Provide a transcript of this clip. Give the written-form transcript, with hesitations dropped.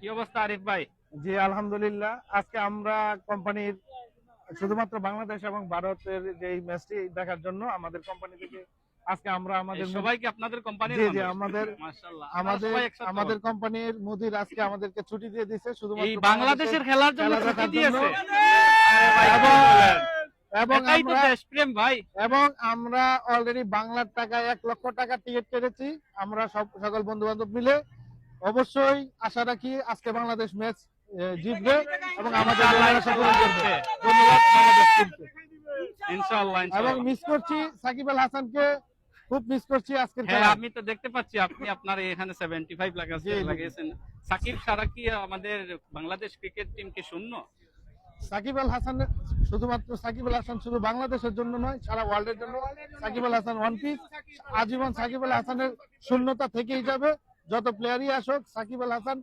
কি অবস্থা আরিফ ভাই? জি আলহামদুলিল্লাহ, আজকে আমরা কোম্পানির শুধুমাত্র বাংলাদেশ এবং ভারতের যে ম্যাচটি দেখার জন্য আমাদের কোম্পানি থেকে আজকে আমরা আমাদের সবাই কি আপনাদের কোম্পানির জি জি মানুষ? আমাদের মাশাআল্লাহ, আমাদের সবাই একসাথে আমাদের কোম্পানির মুদির আজকে আমাদেরকে ছুটি দিয়ে দিয়েছে এই শুধুমাত্র বাংলাদেশের খেলার জন্য খেলা ছুটি দেখার দিয়েছে। জন্য। আরে ভাই, কি এবং- বলেন? এবং এটাই তো আমরা দেশপ্রেম ভাই। আমরা অলরেডি বাংলার টাকায় 1,00,000 টাকা টিকিট কেটেছি। আমরা সকল বন্ধু বান্ধব মিলে অবশ্যই আশা রাখি আজকে বাংলাদেশ ম্যাচ জিতবে এবং আমাদের আল্লাহ আশা পূরণ করবে। করবে। ধন্যবাদ বাংলাদেশ টিমকে। ইনশাআল্লাহ, এবং ইনশাআল্লাহ। মিস করছি সাকিব আল হাসানকে, খুব মিস করছি আজকের হ্যাঁ, খেলা। আমি তো দেখতে পাচ্ছি আপনি আপনার এখানে 75 জি, জি। লাগিয়েছেন। সাকিব ছাড়া কি আমাদের বাংলাদেশ ক্রিকেট টিম কি শূন্য? সাকিব আল হাসান শুধুমাত্র সাকিব আল হাসান শুধু বাংলাদেশের জন্য নয়, সারা ওয়ার্ল্ডের জন্য সাকিব আল হাসান ওয়ান পিস। আজীবন সাকিব আল হাসানের শূন্যতা থেকেই যাবে, যত প্লেয়ারই আসুক সাকিব আল হাসান